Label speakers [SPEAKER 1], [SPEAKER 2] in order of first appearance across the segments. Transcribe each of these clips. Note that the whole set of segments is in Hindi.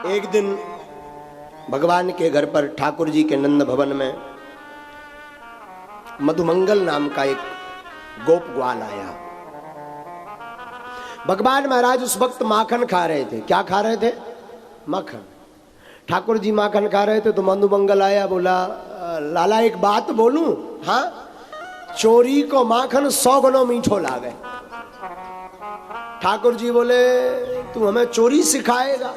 [SPEAKER 1] एक दिन भगवान के घर पर ठाकुर जी के नंद भवन में मधुमंगल नाम का एक गोप ग्वाल आया। भगवान महाराज उस वक्त माखन खा रहे थे। क्या खा रहे थे? माखन। ठाकुर जी माखन खा रहे थे तो मधुमंगल आया, बोला लाला एक बात बोलूं? हाँ। चोरी को माखन 100 गुना मीठो लागे। ठाकुर जी बोले तू हमें चोरी सिखाएगा?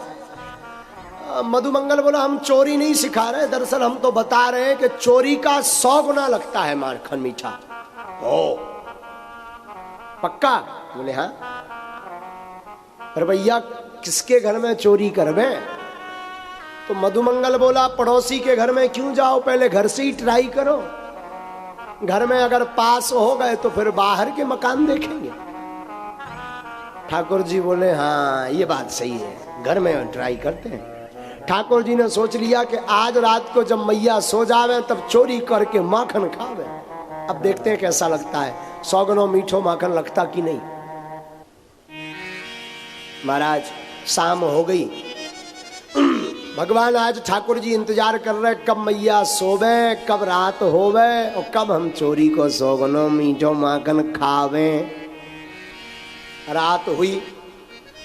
[SPEAKER 1] मधुमंगल बोला हम चोरी नहीं सिखा रहे, दरअसल हम तो बता रहे हैं कि चोरी का 100 गुना लगता है माखन मीठा। ओ पक्का? बोले हाँ। पर भैया किसके घर में चोरी करवे? तो मधुमंगल बोला पड़ोसी के घर में क्यों जाओ, पहले घर से ही ट्राई करो। घर में अगर पास हो गए तो फिर बाहर के मकान देखेंगे। ठाकुर जी बोले हाँ ये बात सही है, घर में ट्राई करते हैं। ठाकुर जी ने सोच लिया कि आज रात को जब मैया सो जावे तब चोरी करके माखन खावे। अब देखते हैं कैसा लगता है, 100 गुना मीठो माखन लगता कि नहीं। महाराज शाम हो गई। भगवान आज ठाकुर जी इंतजार कर रहे कब मैया सोवे, कब रात होवे और कब हम चोरी को 100 गुना मीठो माखन खावे। रात हुई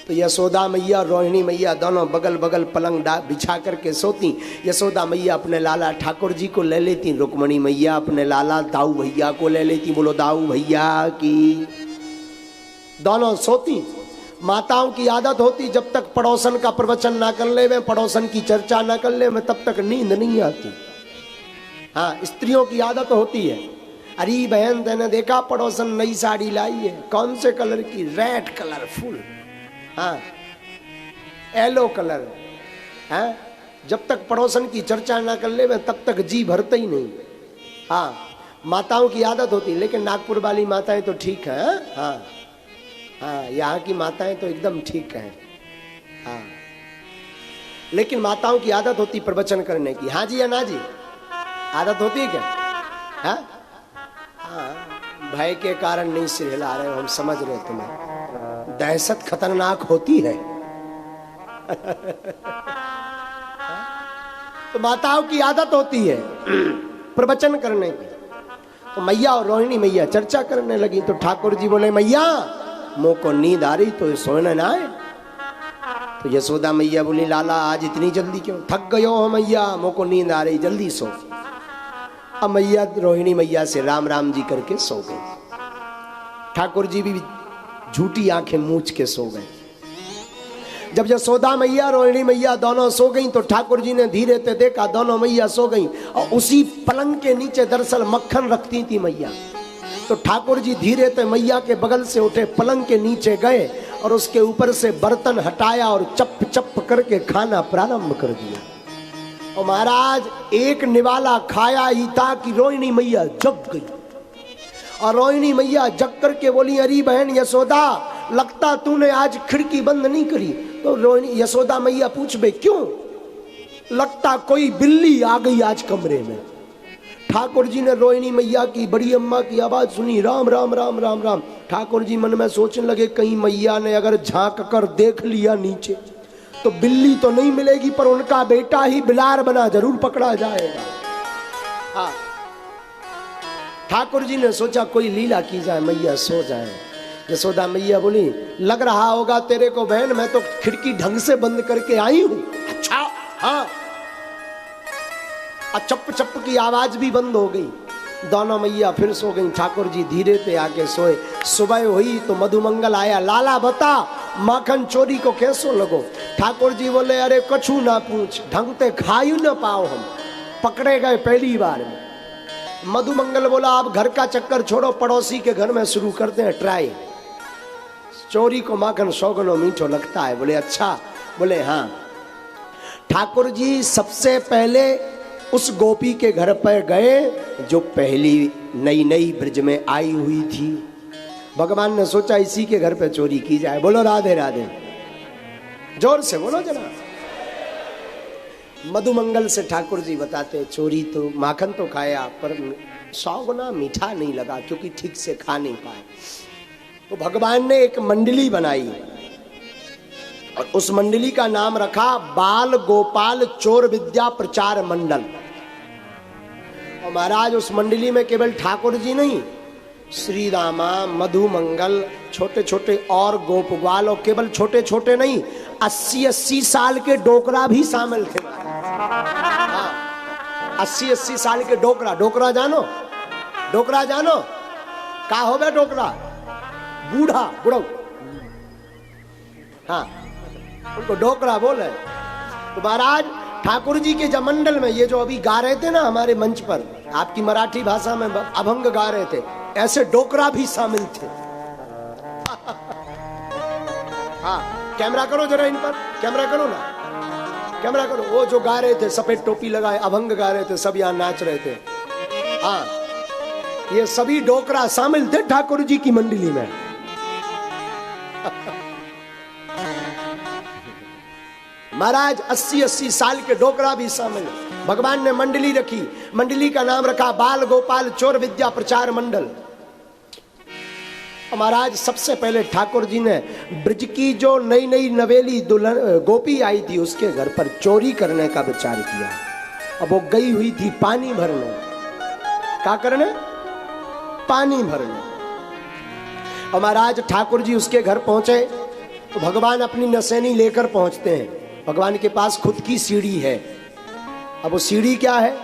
[SPEAKER 1] तो यशोदा मैया रोहिणी मैया दोनों बगल बगल पलंग बिछा करके सोती। यशोदा मैया अपने लाला ठाकुर जी को ले लेती, रुक्मणी मैया अपने लाला दाऊ भैया को ले लेती। बोलो दाऊ भैया की। दोनों सोती। माताओं की आदत होती जब तक पड़ोसन का प्रवचन ना कर ले, पड़ोसन की चर्चा ना कर ले, तब तक नींद नहीं आती। हाँ, स्त्रियों की आदत होती है। अरे बहन तेने देखा पड़ोसन नई साड़ी लाई है, कौन से कलर की? Red colour full. हाँ, येलो कलर। हाँ, जब तक पड़ोसन की चर्चा ना कर ले तब तक जी भरते ही नहीं। हाँ, माताओं की आदत होती, लेकिन नागपुर वाली माताएं तो ठीक है। हाँ हाँ, यहाँ की माताएं तो एकदम ठीक है। हाँ, लेकिन माताओं की आदत होती प्रवचन करने की। हाँ जी या ना जी? आदत होती है क्या? हाँ हाँ, भय के कारण नहीं सिर हिला रहे हो, हम समझ रहे तुम्हें। दहशत खतरनाक होती है। तो माताओं की आदत होती है प्रवचन करने की। तो मैया और रोहिणी मैया चर्चा करने लगी तो ठाकुर जी बोले मैया मुँह को नींद आ रही तो सोने ना आए। तो यशोदा मैया बोली लाला आज इतनी जल्दी क्यों? थक गयो हो मैया, मुँह को नींद आ रही, जल्दी सो। अब मैया रोहिणी मैया से राम राम जी करके सो गई। ठाकुर जी भी झूठी आंखें मूछ के सो गए। जब यशोदा मैया रोहिणी मैया दोनों सो गई तो ठाकुर जी ने धीरे से देखा दोनों मैया सो गई और उसी पलंग के नीचे दरअसल मक्खन रखती थी मैया। तो ठाकुर जी धीरे से मैया के बगल से उठे, पलंग के नीचे गए और उसके ऊपर से बर्तन हटाया और चप चप करके खाना प्रारंभ कर दिया। और महाराज एक निवाला खाया ही था कि रोहिणी मैया जग गई। और रोहिणी मैया जग करके बोली अरे बहन यशोदा लगता तूने आज खिड़की बंद नहीं करी। तो रोहिणी यशोदा मैया पूछ बे क्यों? लगता कोई बिल्ली आ गई आज कमरे में। ठाकुर जी ने रोहिणी मैया की बड़ी अम्मा की आवाज सुनी, राम राम राम राम राम। ठाकुर जी मन में सोचने लगे कहीं मैया ने अगर झांक कर देख लिया नीचे तो बिल्ली तो नहीं मिलेगी पर उनका बेटा ही बिलार बना जरूर पकड़ा जाएगा। हाँ, ठाकुर जी ने सोचा कोई लीला की जाए, मैया सो जाए। यशोदा मैया बोली लग रहा होगा तेरे को बहन, मैं तो खिड़की ढंग से बंद करके आई हूं। अच्छा हाँ। चप चप की आवाज भी बंद हो गई। दोनों मैया फिर सो गई। ठाकुर जी धीरे से आके सोए। सुबह हुई तो मधुमंगल आया, लाला बता माखन चोरी को कैसो लगो? ठाकुर जी बोले अरे कछु ना पूछ, ढंग से खायू ना पाओ, हम पकड़े गए पहली बार में। मधुमंगल बोला आप घर का चक्कर छोड़ो, पड़ोसी के घर में शुरू करते हैं ट्राई। चोरी को माखन 100 गुना मीठो लगता है। बोले अच्छा? बोले हाँ। ठाकुर जी सबसे पहले उस गोपी के घर पर गए जो पहली नई नई ब्रज में आई हुई थी। भगवान ने सोचा इसी के घर पे चोरी की जाए। बोलो राधे राधे, जोर से बोलो जरा। मधुमंगल से ठाकुर जी बताते चोरी तो माखन तो खाया पर 100 गुना मीठा नहीं लगा क्योंकि ठीक से खा नहीं पाए। तो भगवान ने एक मंडली बनाई और उस मंडली का नाम रखा बाल गोपाल चोर विद्या प्रचार मंडल। और महाराज उस मंडली में केवल ठाकुर जी नहीं, श्री रामा, मधु मंगल, छोटे छोटे और गोप ग्वाल, और केवल छोटे छोटे नहीं, 80-80 साल के डोकरा भी शामिल थे। हाँ, 80-80 साल के डोकरा। डोकरा जानो? डोकरा जानो का हो गया? डोकरा बूढ़ा, बुढ़ऊ, हाँ, उनको डोकरा बोले। तो महाराज ठाकुर जी के जमंडल में ये जो अभी गा रहे थे ना हमारे मंच पर, आपकी मराठी भाषा में अभंग गा रहे थे, ऐसे डोकरा भी शामिल थे। हाँ, कैमरा करो जरा इन पर, कैमरा करो ना, कैमरा करो। वो जो गा रहे थे, सफेद टोपी लगाए, अभंग गा रहे थे, सब यहाँ नाच रहे थे। हाँ, ये सभी डोकरा शामिल थे ठाकुर जी की मंडली में। महाराज 80-80 साल के डोकरा भी शामिल। भगवान ने मंडली रखी, मंडली का नाम रखा बाल गोपाल चोर विद्या प्रचार मंडल। महाराज सबसे पहले ठाकुर जी ने ब्रज की जो नई नई नवेली दुल्हन गोपी आई थी, उसके घर पर चोरी करने का विचार किया। अब वो गई हुई थी पानी भरने। क्या करने? पानी भरने। और महाराज ठाकुर जी उसके घर पहुंचे तो भगवान अपनी नसैनी लेकर पहुंचते हैं। भगवान के पास खुद की सीढ़ी है। अब वो सीढ़ी क्या है?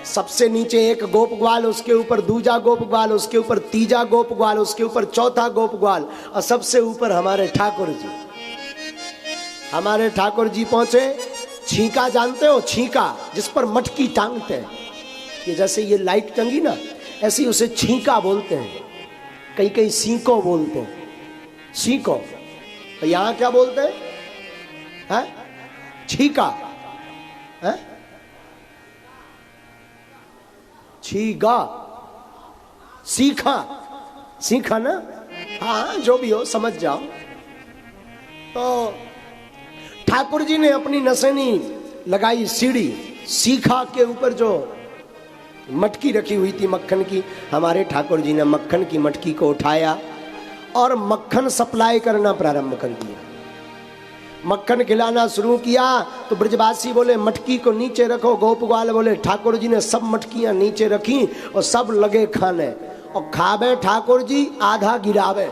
[SPEAKER 1] सबसे नीचे एक गोप ग्वाल, उसके ऊपर दूजा गोप ग्वाल, उसके ऊपर तीजा गोप ग्वाल, उसके ऊपर चौथा गोप ग्वाल, और सबसे ऊपर हमारे ठाकुर जी। हमारे ठाकुर जी पहुंचे। छींका जानते हो? छींका, जिस पर मटकी टांगते हैं, ये जैसे ये लाइट टंगी ना, ऐसी उसे छींका बोलते हैं। कई कई सीको बोलते हैं, सीको। तो यहां क्या बोलते हैं? छीका, है? छीगा, सीखा, सीखा ना? हाँ, जो भी हो समझ जाओ। तो ठाकुर जी ने अपनी नसैनी लगाई सीढ़ी, सीखा के ऊपर जो मटकी रखी हुई थी मक्खन की, हमारे ठाकुर जी ने मक्खन की मटकी को उठाया और मक्खन सप्लाई करना प्रारंभ कर दिया। मक्खन खिलाना शुरू किया तो ब्रजवासी बोले मटकी को नीचे रखो, गोप ग्वाल बोले। ठाकुर जी ने सब मटकियां नीचे रखी और सब लगे खाने। और खावे ठाकुर जी, आधा गिरावे।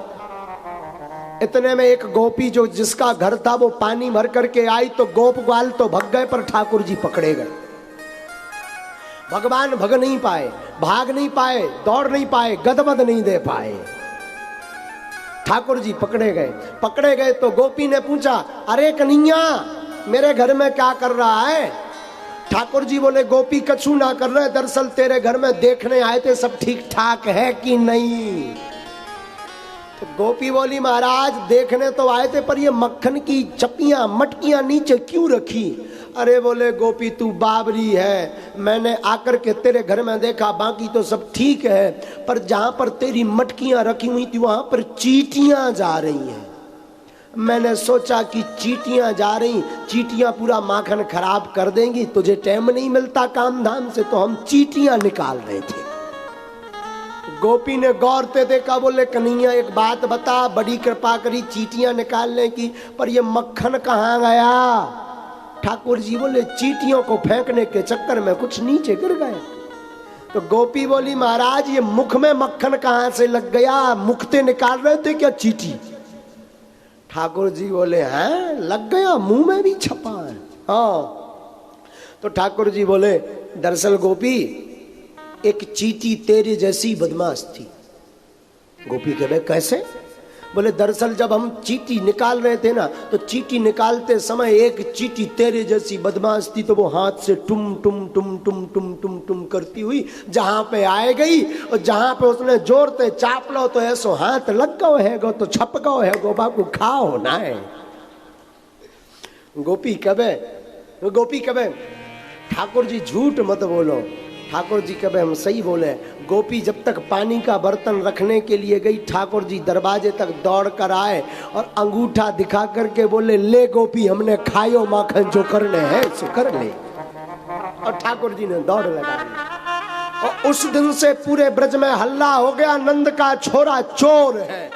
[SPEAKER 1] इतने में एक गोपी जो जिसका घर था वो पानी भर करके आई, तो गोप ग्वाल तो भग गए पर ठाकुर जी पकड़े गए। भगवान भग नहीं पाए, भाग नहीं पाए, दौड़ नहीं पाए, गदबद नहीं दे पाए। ठाकुर जी पकड़े गए। पकड़े गए तो गोपी ने पूछा, अरे कन्हैया मेरे घर में क्या कर रहा है? ठाकुर जी बोले, गोपी कछु ना कर रहे, दरअसल तेरे घर में देखने आए थे सब ठीक ठाक है कि नहीं। तो गोपी बोली, महाराज देखने तो आए थे, पर ये मक्खन की चपियां मटकियां नीचे क्यों रखी? अरे बोले गोपी तू बाबरी है, मैंने आकर के तेरे घर में देखा, बाकी तो सब ठीक है, पर जहां पर तेरी मटकियां रखी हुई थी वहां पर चींटियां जा रही हैं। मैंने सोचा कि चींटियां जा रही, चींटियां पूरा माखन खराब कर देंगी, तुझे टाइम नहीं मिलता काम धाम से, तो हम चींटियां निकाल रहे थे। गोपी ने गौर से देखा, बोले कन्हैया एक बात बता, बड़ी कृपा करी चींटियां निकालने की, पर ये मक्खन कहाँ गया? ठाकुर जी बोले, चींटियों को फेंकने के चक्कर में कुछ नीचे गिर गए। तो गोपी बोली, महाराज ये मुख में मक्खन कहां से लग गया? मुखते निकाल रहे थे क्या चींटी? ठाकुर जी बोले, हैं लग गया, मुंह में भी छपा है। हाँ। तो ठाकुर जी बोले, दरअसल गोपी एक चींटी तेरे जैसी बदमाश थी। गोपी कहे कैसे? बोले दरअसल जब हम चींटी निकाल रहे थे ना, तो चींटी निकालते समय एक चींटी तेरे जैसी बदमाश थी, तो वो हाथ से टुम टुम टुम टुम टुम टुम टुम करती हुई जहां पे आए गई, और जहां पे उसने जोर से चाप लो तो ऐसो हाथ लग गो है गो, तो छप गो है गो, बाबू खाओ ना है। गोपी कबे ठाकुर जी झूठ मत बोलो। ठाकुर जी कबे हम सही बोले। गोपी जब तक पानी का बर्तन रखने के लिए गई, ठाकुर जी दरवाजे तक दौड़ कर आए और अंगूठा दिखा करके बोले, ले गोपी हमने खायो माखन, जो करने हैं सो कर ले। और ठाकुर जी ने दौड़ लगा दी। और उस दिन से पूरे ब्रज में हल्ला हो गया, नंद का छोरा चोर है।